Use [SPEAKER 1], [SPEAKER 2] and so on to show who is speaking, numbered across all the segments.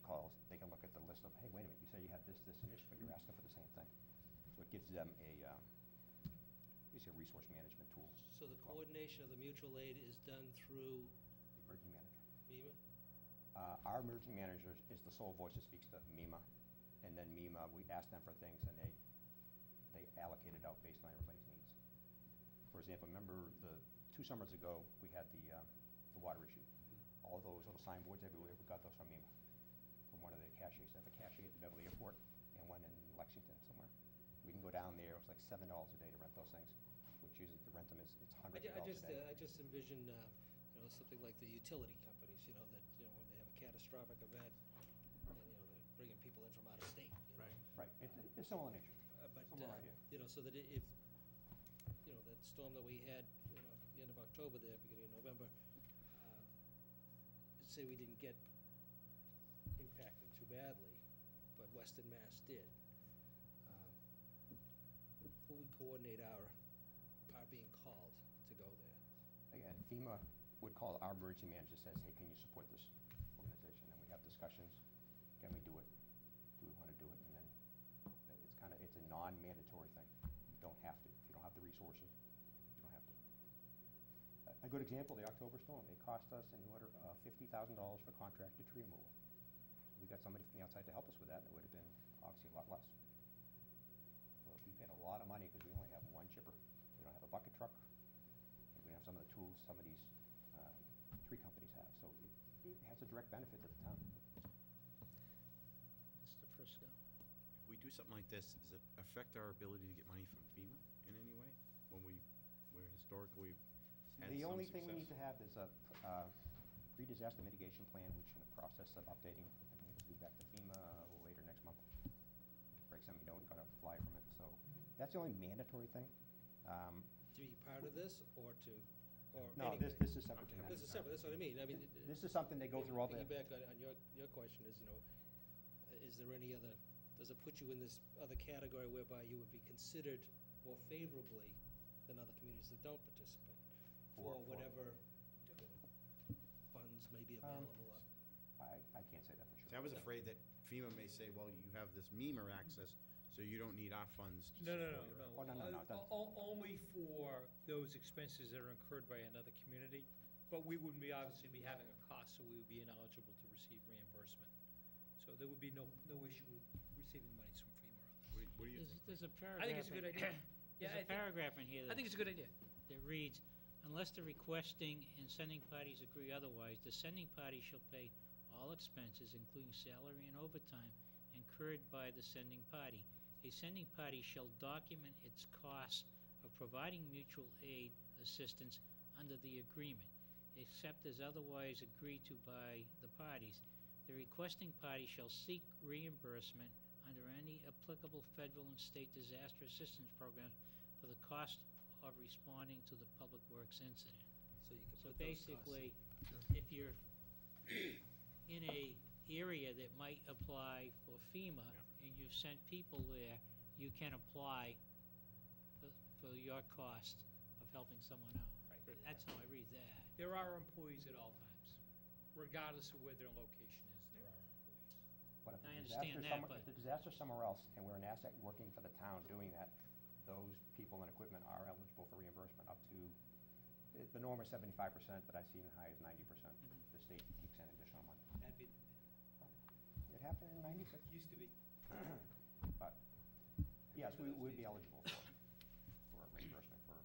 [SPEAKER 1] calls, they can look at the list of, hey, wait a minute, you said you had this, this, and this, but you're asking for the same thing. So it gives them basically a resource management tool.
[SPEAKER 2] So the coordination of the mutual aid is done through
[SPEAKER 1] The emergency manager.
[SPEAKER 2] MEMA?
[SPEAKER 1] Our emergency manager is the sole voice that speaks to MEMA, and then MEMA, we ask them for things, and they allocate it out based on everybody's needs. For example, remember 2 summers ago, we had the water issue. All those little signboards everywhere, we got those from MEMA, from one of the cashiers. They have a cashier at the Beverly Airport and one in Lexington somewhere. We can go down there, it was like $7 a day to rent those things, which usually to rent them it's hundreds of dollars a day.
[SPEAKER 2] I just envision, something like the utility companies, that, when they have a catastrophic event, and, they're bringing people in from out of state,
[SPEAKER 1] Right, it's similar nature,
[SPEAKER 2] But,
[SPEAKER 1] similar idea.
[SPEAKER 2] so that if, that storm that we had, at the end of October there, beginning of November, say we didn't get impacted too badly, but Western Mass did. Who would coordinate our being called to go there?
[SPEAKER 1] Again, FEMA would call our emergency manager, says, hey, can you support this organization? And we have discussions, can we do it? Do we want to do it? And then it's a non-mandatory thing. You don't have to. If you don't have the resources, you don't have to. A good example, the October storm, it cost us in the order of $50,000 for contracted tree removal. We got somebody from the outside to help us with that, and it would have been obviously a lot less. So we paid a lot of money because we only have one chipper. We don't have a bucket truck. We don't have some of the tools some of these tree companies have. So it has a direct benefit to the town.
[SPEAKER 3] Mr. Frisco?
[SPEAKER 4] If we do something like this, does it affect our ability to get money from FEMA in any way? When we're historically had
[SPEAKER 1] The
[SPEAKER 4] some
[SPEAKER 1] only thing we
[SPEAKER 4] success?
[SPEAKER 1] need to have is a pre-disaster mitigation plan, which in the process of updating. I think it'll be back to FEMA a little later next month. Break some, you don't got to fly from it. So that's the only mandatory thing.
[SPEAKER 2] To be part of this, or
[SPEAKER 1] No,
[SPEAKER 2] anyway?
[SPEAKER 1] this is separate.
[SPEAKER 4] Okay.
[SPEAKER 1] from that.
[SPEAKER 2] This is separate, that's what I mean.
[SPEAKER 1] This is something they go through all the.
[SPEAKER 2] Piggyback on your question is, is there any other, does it put you in this other category whereby you would be considered more favorably than other communities that don't participate? For whatever funds may be available.
[SPEAKER 1] I can't say that for sure.
[SPEAKER 4] See, I was afraid that FEMA may say, well, you have this MEMA access, so you don't need our funds to
[SPEAKER 5] No.
[SPEAKER 1] Oh, no, it doesn't.
[SPEAKER 5] Only for those expenses that are incurred by another community, but we wouldn't obviously be having a cost, so we would be ineligible to receive reimbursement. So there would be no issue with receiving monies from FEMA on this.
[SPEAKER 4] What do you think?
[SPEAKER 3] There's a paragraph.
[SPEAKER 5] I think it's a good idea.
[SPEAKER 3] There's a paragraph in here
[SPEAKER 5] I think it's a good idea.
[SPEAKER 3] that reads, unless the requesting and sending parties agree otherwise, the sending party shall pay all expenses, including salary and overtime, incurred by the sending party. A sending party shall document its cost of providing mutual aid assistance under the agreement, except as otherwise agreed to by the parties. The requesting party shall seek reimbursement under any applicable federal and state disaster assistance programs for the cost of responding to the public works incident.
[SPEAKER 2] So you can
[SPEAKER 3] So
[SPEAKER 2] put those costs in.
[SPEAKER 3] basically, if you're in a area that might apply for FEMA, and you've sent people there, you can apply for your cost of helping someone out.
[SPEAKER 5] Right.
[SPEAKER 3] That's how I read that.
[SPEAKER 5] There are employees at all times, regardless of where their location is, there are employees.
[SPEAKER 1] But if
[SPEAKER 3] I
[SPEAKER 1] the
[SPEAKER 3] understand
[SPEAKER 1] disaster's
[SPEAKER 3] that,
[SPEAKER 1] somewhere,
[SPEAKER 3] but-
[SPEAKER 1] if the disaster's somewhere else, and we're an asset working for the town doing that, those people and equipment are eligible for reimbursement up to, the norm is 75%, but I've seen as high as 90%. The state kicks in additional money.
[SPEAKER 5] That'd be,
[SPEAKER 1] It happened in 96.
[SPEAKER 5] used to be.
[SPEAKER 1] But, yes, we would be eligible for a reimbursement for a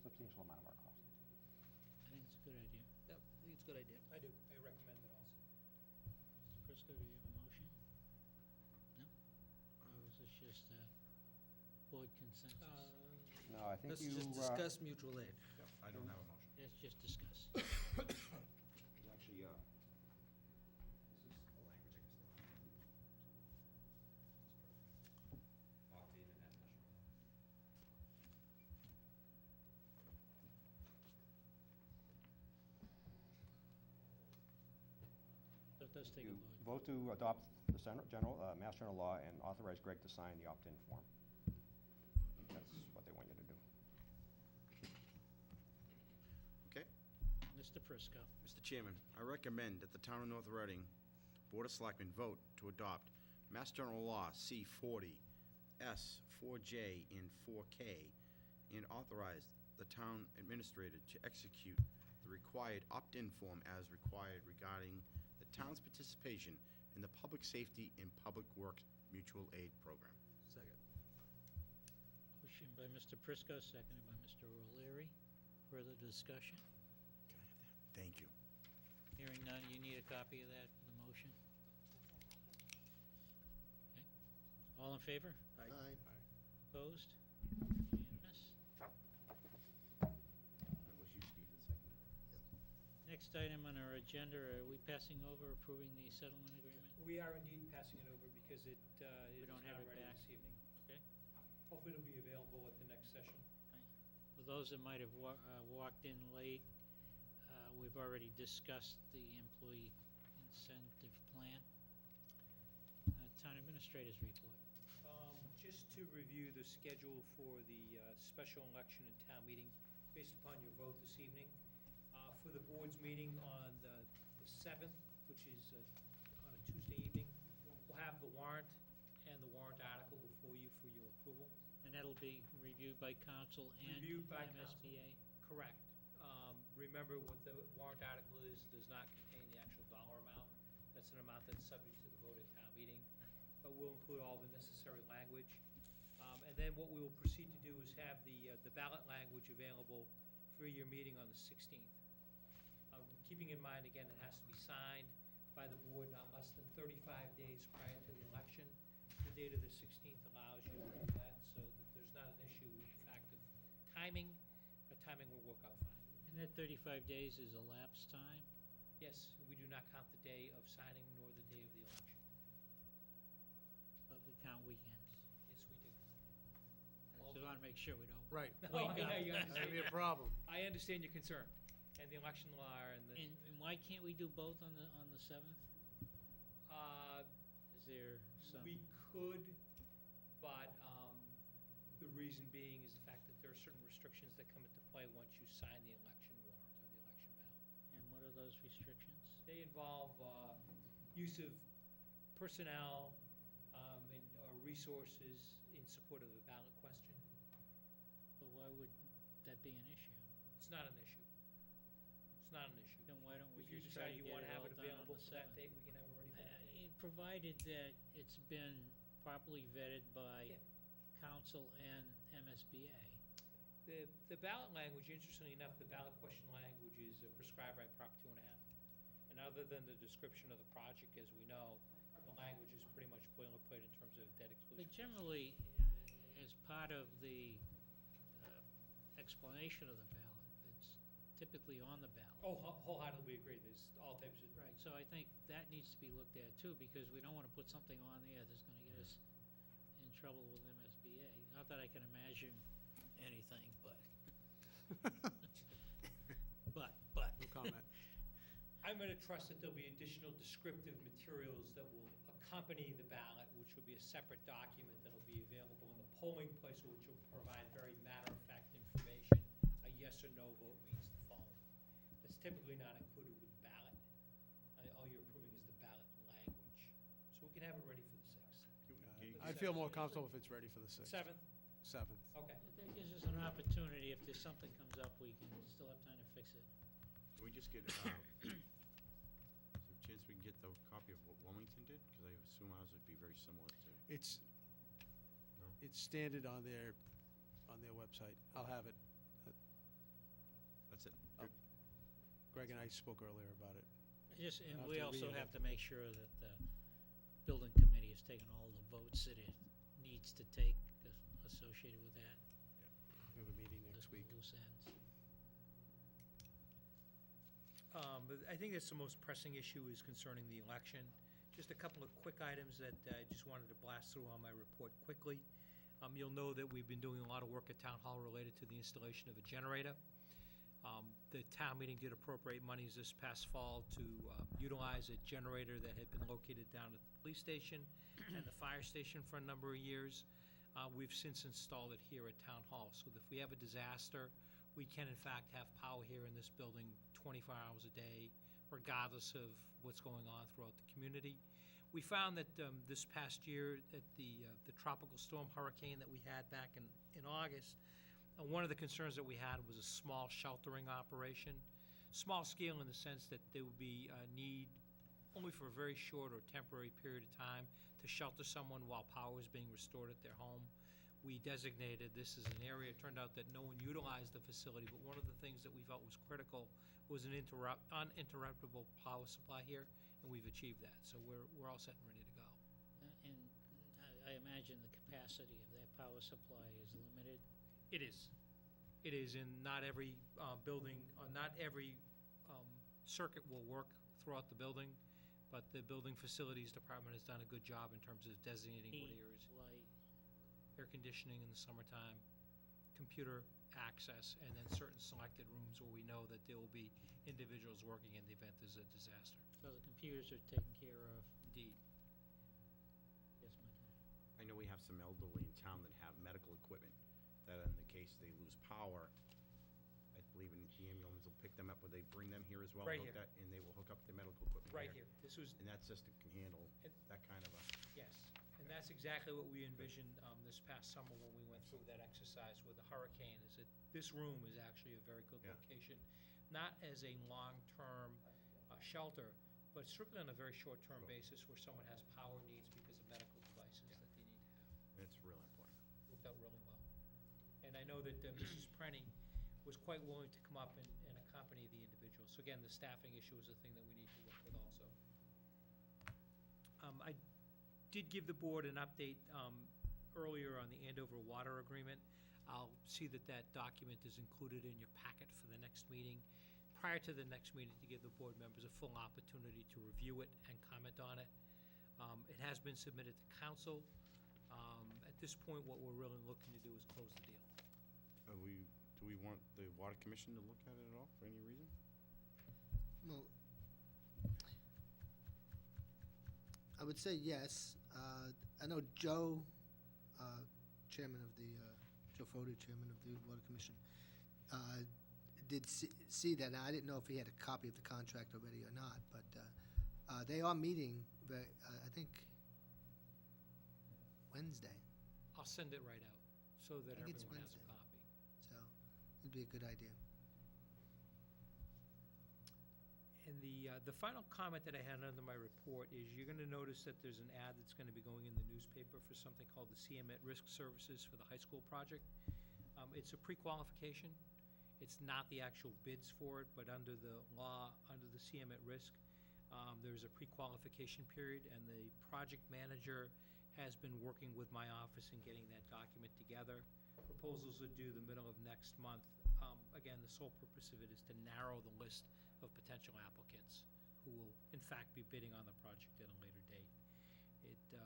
[SPEAKER 1] substantial amount of our cost.
[SPEAKER 3] I think it's a good idea.
[SPEAKER 2] Yep, I think it's a good idea.
[SPEAKER 5] I do, I recommend it also.
[SPEAKER 3] Mr. Prisco, do you have a motion? No? Or was this just board consensus?
[SPEAKER 1] No, I think
[SPEAKER 2] Let's
[SPEAKER 1] you.
[SPEAKER 2] just discuss mutual aid.
[SPEAKER 4] Yep, I don't have a motion.
[SPEAKER 3] Let's just discuss.
[SPEAKER 1] Actually,
[SPEAKER 4] This is the language I can still. Octane and national.
[SPEAKER 3] So it does take a
[SPEAKER 1] you
[SPEAKER 3] vote.
[SPEAKER 1] vote to adopt the Mass General Law and authorize Greg to sign the opt-in form. That's what they want you to do.
[SPEAKER 4] Okay.
[SPEAKER 3] Mr. Prisco.
[SPEAKER 4] Mr. Chairman, I recommend that the Town of North Reading Board of Selectmen vote to adopt Mass General Law C-40, S-4J, and 4K, and authorize the town administrator to execute the required opt-in form as required regarding the town's participation in the Public Safety and Public Works Mutual Aid Program.
[SPEAKER 6] Second.
[SPEAKER 3] Motion by Mr. Prisco, seconded by Mr. O'Leary. Further discussion?
[SPEAKER 4] Can I have that? Thank you.
[SPEAKER 3] Hearing none, you need a copy of that, the motion? Okay. All in favor?
[SPEAKER 6] Aye.
[SPEAKER 3] Opposed? Unanimous?
[SPEAKER 4] That was you, Steve, that seconded it.
[SPEAKER 3] Next item on our agenda, are we passing over approving the settlement agreement?
[SPEAKER 5] We are indeed passing it over because it
[SPEAKER 3] We
[SPEAKER 5] is
[SPEAKER 3] don't have
[SPEAKER 5] not
[SPEAKER 3] it
[SPEAKER 5] ready
[SPEAKER 3] back.
[SPEAKER 5] this evening.
[SPEAKER 3] Okay.
[SPEAKER 5] Hopefully it'll be available at the next session.
[SPEAKER 3] For those that might have walked in late, we've already discussed the employee incentive plan. Town administrators report.
[SPEAKER 5] Just to review the schedule for the special election and town meeting, based upon your vote this evening. For the board's meeting on the 7th, which is on a Tuesday evening, we'll have the warrant and the warrant article before you for your approval.
[SPEAKER 3] And that'll be reviewed by council and
[SPEAKER 5] Reviewed by council.
[SPEAKER 3] MSBA?
[SPEAKER 5] Correct. Remember, what the warrant article does not contain the actual dollar amount. That's an amount that's subject to the vote at town meeting, but we'll include all the necessary language. And then what we will proceed to do is have the ballot language available for your meeting on the 16th. Keeping in mind, again, it has to be signed by the board not less than 35 days prior to the election. The date of the 16th allows you to do that so that there's not an issue with the fact of timing. The timing will work out fine.
[SPEAKER 3] And that 35 days is elapsed time?
[SPEAKER 5] Yes, we do not count the day of signing nor the day of the election.
[SPEAKER 3] But we count weekends.
[SPEAKER 5] Yes, we do.
[SPEAKER 3] I just want to make sure we don't.
[SPEAKER 6] Right.
[SPEAKER 5] Oh, yeah, you
[SPEAKER 6] That'd be a
[SPEAKER 5] understand.
[SPEAKER 6] problem.
[SPEAKER 5] I understand your concern, and the election law and the,
[SPEAKER 3] And why can't we do both on the 7th? Is there some?
[SPEAKER 5] we could, but the reason being is the fact that there are certain restrictions that come into play once you sign the election warrant or the election ballot.
[SPEAKER 3] And what are those restrictions?
[SPEAKER 5] They involve use of personnel or resources in support of the ballot question.
[SPEAKER 3] But why would that be an issue?
[SPEAKER 5] It's not an issue. It's not an issue.
[SPEAKER 3] Then why don't we
[SPEAKER 5] If you
[SPEAKER 3] just try
[SPEAKER 5] decide
[SPEAKER 3] to
[SPEAKER 5] you
[SPEAKER 3] get
[SPEAKER 5] want
[SPEAKER 3] it
[SPEAKER 5] to have
[SPEAKER 3] all
[SPEAKER 5] it
[SPEAKER 3] done on
[SPEAKER 5] available
[SPEAKER 3] the
[SPEAKER 5] for that
[SPEAKER 3] 7th?
[SPEAKER 5] date, we can have it ready for that date.
[SPEAKER 3] Provided that it's been properly vetted by
[SPEAKER 5] Yeah.
[SPEAKER 3] council and MSBA.
[SPEAKER 5] The ballot language, interestingly enough, the ballot question language is prescribed by Prop 2.5. And other than the description of the project, as we know, the language is pretty much boilerplate in terms of debt exclusion.
[SPEAKER 3] But generally, as part of the explanation of the ballot, it's typically on the ballot.
[SPEAKER 5] Oh, wholeheartedly agree. There's all types of.
[SPEAKER 3] Right, so I think that needs to be looked at too, because we don't want to put something on there that's going to get us in trouble with MSBA. Not that I can imagine anything, but. But.
[SPEAKER 6] No comment.
[SPEAKER 5] I'm going to trust that there'll be additional descriptive materials that will accompany the ballot, which will be a separate document that'll be available in the polling place, which will provide very matter-of-fact information. A yes or no vote means the following. That's typically not included with the ballot. All you're approving is the ballot language. So we can have it ready for the 6th.
[SPEAKER 6] I'd feel more comfortable if it's ready for the 6th.
[SPEAKER 5] 7th?
[SPEAKER 6] 7th.
[SPEAKER 5] Okay.
[SPEAKER 3] That gives us an opportunity, if there's something comes up, we can still have time to fix it.
[SPEAKER 4] Can we just get, is there a chance we can get the copy of what Wilmington did? Because I assume ours would be very similar to,
[SPEAKER 6] It's,
[SPEAKER 4] no?
[SPEAKER 6] it's standard on their website. I'll have it.
[SPEAKER 4] That's it.
[SPEAKER 6] Oh.
[SPEAKER 4] Good.
[SPEAKER 6] Greg and I spoke earlier about it.
[SPEAKER 3] Just, and
[SPEAKER 6] I'll have
[SPEAKER 3] we
[SPEAKER 6] to
[SPEAKER 3] also
[SPEAKER 6] read it.
[SPEAKER 3] have to make sure that the building committee has taken all the votes that it needs to take associated with that.
[SPEAKER 6] We have a meeting next
[SPEAKER 3] Those
[SPEAKER 6] week.
[SPEAKER 3] loose ends.
[SPEAKER 5] But I think that's the most pressing issue is concerning the election. Just a couple of quick items that I just wanted to blast through on my report quickly. You'll know that we've been doing a lot of work at Town Hall related to the installation of a generator. The town meeting did appropriate monies this past fall to utilize a generator that had been located down at the police station and the fire station for a number of years. We've since installed it here at Town Hall, so that if we have a disaster, we can in fact have power here in this building 24 hours a day regardless of what's going on throughout the community. We found that this past year, at the tropical storm hurricane that we had back in August, one of the concerns that we had was a small sheltering operation. Small scale in the sense that there would be a need only for a very short or temporary period of time to shelter someone while power is being restored at their home. We designated this as an area. It turned out that no one utilized the facility, but one of the things that we felt was critical was an uninterruptible power supply here, and we've achieved that. So we're all set and ready to go.
[SPEAKER 3] And I imagine the capacity of that power supply is limited.
[SPEAKER 5] It is. It is, and not every building, not every circuit will work throughout the building, but the Building Facilities Department has done a good job in terms of designating what
[SPEAKER 3] Heat,
[SPEAKER 5] areas.
[SPEAKER 3] light,
[SPEAKER 5] Air conditioning in the summertime, computer access, and then certain selected rooms where we know that there will be individuals working in the event there's a disaster.
[SPEAKER 3] so the computers are taken care of.
[SPEAKER 5] Indeed.
[SPEAKER 3] Yes, Michael?
[SPEAKER 4] I know we have some elderly in town that have medical equipment, that in the case they lose power, I believe in the ambulance will pick them up, or they bring them here as well?
[SPEAKER 5] Right
[SPEAKER 4] hook
[SPEAKER 5] here.
[SPEAKER 4] that- And they will hook up their medical equipment
[SPEAKER 5] Right here. This was,
[SPEAKER 4] And that system can handle
[SPEAKER 5] And-
[SPEAKER 4] that kind of a,
[SPEAKER 5] yes, and that's exactly what we envisioned this past summer when we went through that exercise with the hurricane, is that this room is actually a very good
[SPEAKER 4] Yeah.
[SPEAKER 5] location, not as a long-term shelter, but strictly on a very short-term
[SPEAKER 4] Sure.
[SPEAKER 5] basis where someone has power needs because of medical devices that they need to have.
[SPEAKER 4] it's really important.
[SPEAKER 5] Worked out really well. And I know that Mrs. Prenny was quite willing to come up and accompany the individual. So again, the staffing issue is a thing that we need to work with also. I did give the board an update earlier on the Andover Water Agreement. I'll see that that document is included in your packet for the next meeting. Prior to the next meeting, to give the board members a full opportunity to review it and comment on it. It has been submitted to council. At this point, what we're really looking to do is close the deal.
[SPEAKER 4] Do we want the water commission to look at it at all, for any reason?
[SPEAKER 6] Well, I would say yes. I know Joe, chairman of the, Joe Fode, chairman of the Water Commission, did see that. Now, I didn't know if he had a copy of the contract already or not, but they are meeting, I think, Wednesday.
[SPEAKER 5] I'll send it right out so that
[SPEAKER 6] I think it's
[SPEAKER 5] everyone has a
[SPEAKER 6] Wednesday.
[SPEAKER 5] copy.
[SPEAKER 6] So it'd be a good idea.
[SPEAKER 5] And the final comment that I had under my report is you're gonna notice that there's an ad that's gonna be going in the newspaper for something called the CM at Risk Services for the high school project. It's a pre-qualification. It's not the actual bids for it, but under the law, under the CM at Risk, there's a pre-qualification period, and the project manager has been working with my office in getting that document together. Proposals are due the middle of next month. Again, the sole purpose of it is to narrow the list of potential applicants who will, in fact, be bidding on the project at a later date. It's a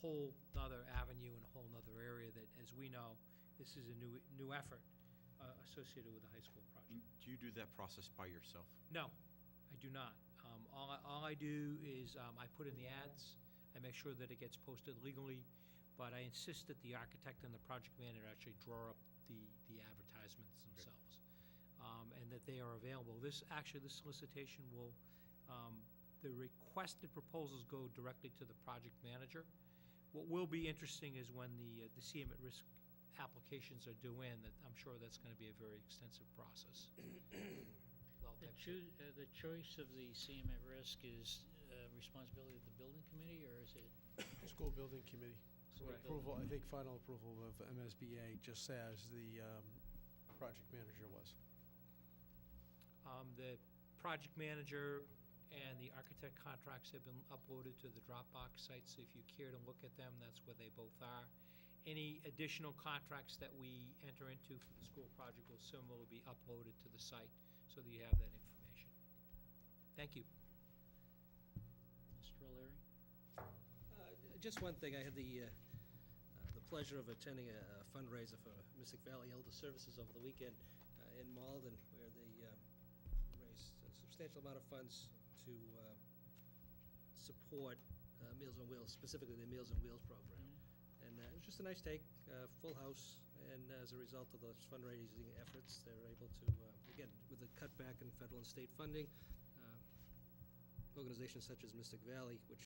[SPEAKER 5] whole nother avenue and a whole nother area that, as we know, this is a new effort associated with the high school project.
[SPEAKER 4] Do you do that process by yourself?
[SPEAKER 5] No, I do not. All I do is I put in the ads, I make sure that it gets posted legally, but I insist that the architect and the project manager actually draw up the advertisements themselves, and that they are available. This solicitation will, the requested proposals go directly to the project manager. What will be interesting is when the CM at Risk applications are due in, that I'm sure that's going to be a very extensive process.
[SPEAKER 3] The choice of the CM at Risk is responsibility of the building committee, or is it?
[SPEAKER 6] School Building Committee. So
[SPEAKER 3] Correct.
[SPEAKER 6] approval, I think final approval of MSBA, just as the project manager was.
[SPEAKER 5] The project manager and the architect contracts have been uploaded to the Dropbox site, so if you care to look at them, that's where they both are. Any additional contracts that we enter into for the school project will similarly be uploaded to the site, so that you have that information. Thank you.
[SPEAKER 3] Mr. O'Leary?
[SPEAKER 2] Just one thing, I had the pleasure of attending a fundraiser for Mystic Valley Elder Services over the weekend in Malden, where they raised a substantial amount of funds to support Meals on Wheels, specifically the Meals on Wheels program. And it was just a nice take, full house, and as a result of those fundraising efforts, they're able to, again, with the cutback in federal and state funding, organizations such as Mystic Valley, which